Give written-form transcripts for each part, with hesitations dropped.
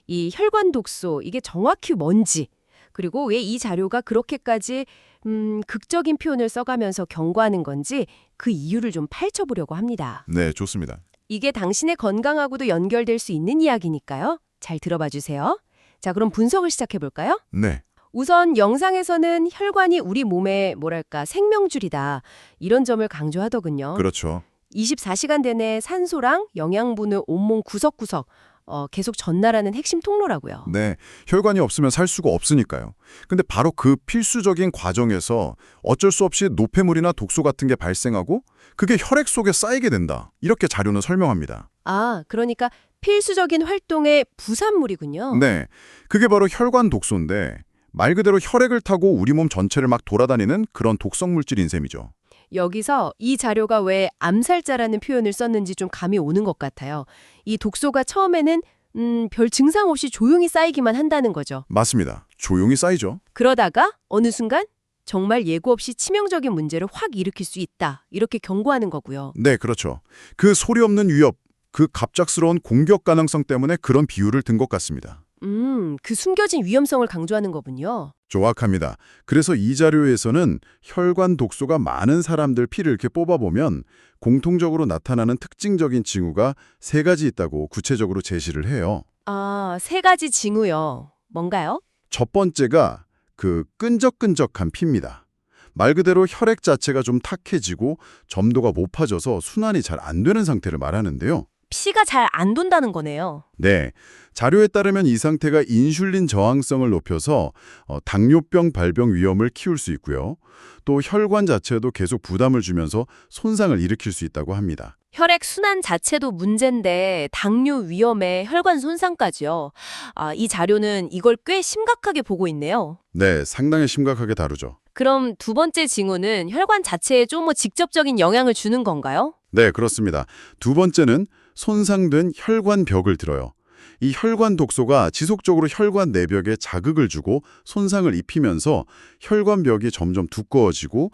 이 혈관 독소, 이게 정확히 뭔지, 그리고 왜 이 자료가 그렇게까지 극적인 표현을 써가면서 경고하는 건지 그 이유를 좀 파헤쳐보려고 합니다. 네, 좋습니다. 이게 당신의 건강하고도 연결될 수 있는 이야기니까요. 잘 들어봐 주세요. 자, 그럼 분석을 시작해볼까요? 네, 우선 영상에서는 혈관이 우리 몸의 뭐랄까 생명줄이다. 이런 점을 강조하더군요. 그렇죠. 24시간 내내 산소랑 영양분을 온몸 구석구석 계속 전달하는 핵심 통로라고요. 네, 혈관이 없으면 살 수가 없으니까요. 근데 바로 그 필수적인 과정에서 어쩔 수 없이 노폐물이나 독소 같은 게 발생하고 그게 혈액 속에 쌓이게 된다. 이렇게 자료는 설명합니다. 아, 그러니까 필수적인 활동의 부산물이군요. 네, 그게 바로 혈관 독소인데 말 그대로 혈액을 타고 우리 몸 전체를 막 돌아다니는 그런 독성 물질인 셈이죠. 여기서 이 자료가 왜 암살자라는 표현을 썼는지 좀 감이 오는 것 같아요. 이 독소가 처음에는 별 증상 없이 조용히 쌓이기만 한다는 거죠. 맞습니다. 조용히 쌓이죠. 그러다가 어느 순간 정말 예고 없이 치명적인 문제를 확 일으킬 수 있다. 이렇게 경고하는 거고요. 네, 그렇죠. 그 소리 없는 위협, 그 갑작스러운 공격 가능성 때문에 그런 비유를 든 것 같습니다. 그 숨겨진 위험성을 강조하는 거군요. 정확합니다. 그래서 이 자료에서는 혈관 독소가 많은 사람들 피를 이렇게 뽑아보면 공통적으로 나타나는 특징적인 징후가 3가지 있다고 구체적으로 제시를 해요. 아, 3가지 징후요. 뭔가요? 첫 번째가 그 끈적끈적한 피입니다. 말 그대로 혈액 자체가 좀 탁해지고 점도가 높아져서 순환이 잘 안 되는 상태를 말하는데요. 피가 잘 안 돈다는 거네요. 네, 자료에 따르면 이 상태가 인슐린 저항성을 높여서 당뇨병 발병 위험을 키울 수 있고요. 또 혈관 자체도 계속 부담을 주면서 손상을 일으킬 수 있다고 합니다. 혈액 순환 자체도 문제인데 당뇨 위험에 혈관 손상까지요. 아, 이 자료는 이걸 꽤 심각하게 보고 있네요. 네, 상당히 심각하게 다루죠. 그럼 두 번째 징후는 혈관 자체에 좀 직접적인 영향을 주는 건가요? 네, 그렇습니다. 두 번째는 손상된 혈관벽을 들어요. 이 혈관 독소가 지속적으로 혈관 내벽에 자극을 주고 손상을 입히면서 혈관벽이 점점 두꺼워지고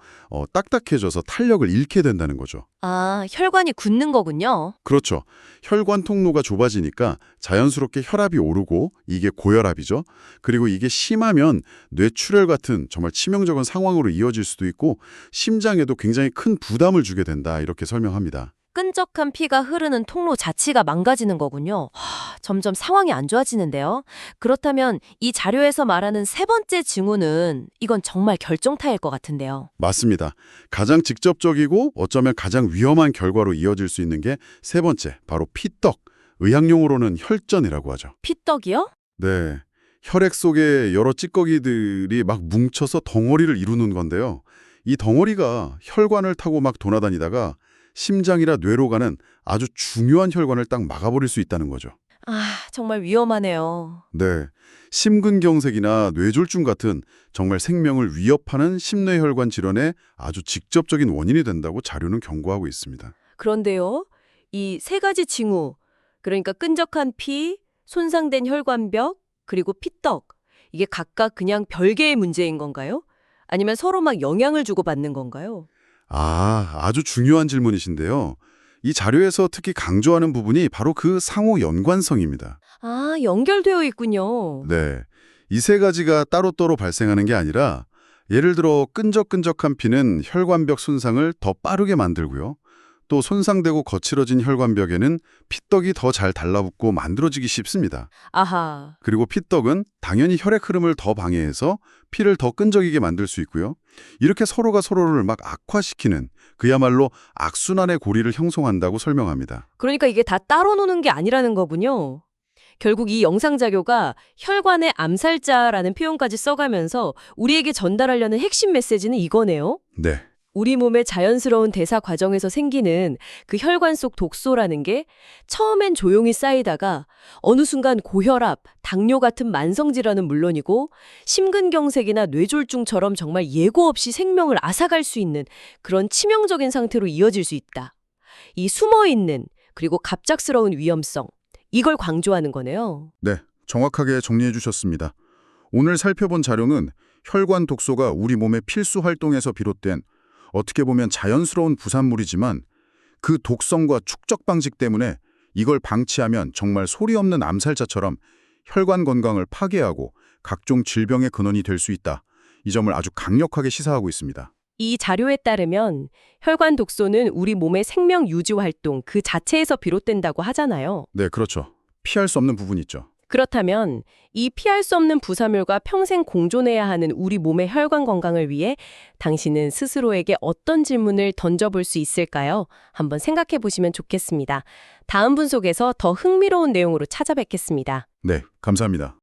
딱딱해져서 탄력을 잃게 된다는 거죠. 아, 혈관이 굳는 거군요. 그렇죠. 혈관 통로가 좁아지니까 자연스럽게 혈압이 오르고 이게 고혈압이죠. 그리고 이게 심하면 뇌출혈 같은 정말 치명적인 상황으로 이어질 수도 있고 심장에도 굉장히 큰 부담을 주게 된다 이렇게 설명합니다. 끈적한 피가 흐르는 통로 자체가 망가지는 거군요. 점점 상황이 안 좋아지는데요. 그렇다면 이 자료에서 말하는 세 번째 징후는 이건 정말 결정타일 것 같은데요. 맞습니다. 가장 직접적이고 어쩌면 가장 위험한 결과로 이어질 수 있는 게 세 번째, 바로 피떡. 의학용어로는 혈전이라고 하죠. 피떡이요? 네, 혈액 속에 여러 찌꺼기들이 막 뭉쳐서 덩어리를 이루는 건데요. 이 덩어리가 혈관을 타고 막 돌아다니다가 심장이라 뇌로 가는 아주 중요한 혈관을 딱 막아버릴 수 있다는 거죠. 아, 정말 위험하네요. 네, 심근경색이나 뇌졸중 같은 정말 생명을 위협하는 심뇌혈관 질환의 아주 직접적인 원인이 된다고 자료는 경고하고 있습니다. 그런데요, 이 세 가지 징후, 그러니까 끈적한 피, 손상된 혈관벽, 그리고 피떡, 이게 각각 그냥 별개의 문제인 건가요? 아니면 서로 막 영향을 주고받는 건가요? 아주 중요한 질문이신데요. 이 자료에서 특히 강조하는 부분이 바로 그 상호 연관성입니다. 아, 연결되어 있군요. 네, 이 3가지가 따로따로 발생하는 게 아니라 예를 들어 끈적끈적한 피는 혈관벽 손상을 더 빠르게 만들고요. 또 손상되고 거칠어진 혈관벽에는 피떡이 더 잘 달라붙고 만들어지기 쉽습니다. 아하. 그리고 피떡은 당연히 혈액 흐름을 더 방해해서 피를 더 끈적이게 만들 수 있고요. 이렇게 서로가 서로를 막 악화시키는 그야말로 악순환의 고리를 형성한다고 설명합니다. 그러니까 이게 다 따로 노는 게 아니라는 거군요. 결국 이 영상 자료가 혈관의 암살자라는 표현까지 써가면서 우리에게 전달하려는 핵심 메시지는 이거네요. 네, 우리 몸의 자연스러운 대사 과정에서 생기는 그 혈관 속 독소라는 게 처음엔 조용히 쌓이다가 어느 순간 고혈압, 당뇨 같은 만성질환은 물론이고 심근경색이나 뇌졸중처럼 정말 예고 없이 생명을 앗아갈 수 있는 그런 치명적인 상태로 이어질 수 있다. 이 숨어있는 그리고 갑작스러운 위험성, 이걸 강조하는 거네요. 네, 정확하게 정리해 주셨습니다. 오늘 살펴본 자료는 혈관 독소가 우리 몸의 필수 활동에서 비롯된 어떻게 보면 자연스러운 부산물이지만 그 독성과 축적 방식 때문에 이걸 방치하면 정말 소리 없는 암살자처럼 혈관 건강을 파괴하고 각종 질병의 근원이 될 수 있다. 이 점을 아주 강력하게 시사하고 있습니다. 이 자료에 따르면 혈관 독소는 우리 몸의 생명 유지 활동 그 자체에서 비롯된다고 하잖아요. 네, 그렇죠. 피할 수 없는 부분이 있죠. 그렇다면 이 피할 수 없는 부사물과 평생 공존해야 하는 우리 몸의 혈관 건강을 위해 당신은 스스로에게 어떤 질문을 던져볼 수 있을까요? 한번 생각해 보시면 좋겠습니다. 다음 분석에서 더 흥미로운 내용으로 찾아뵙겠습니다. 네, 감사합니다.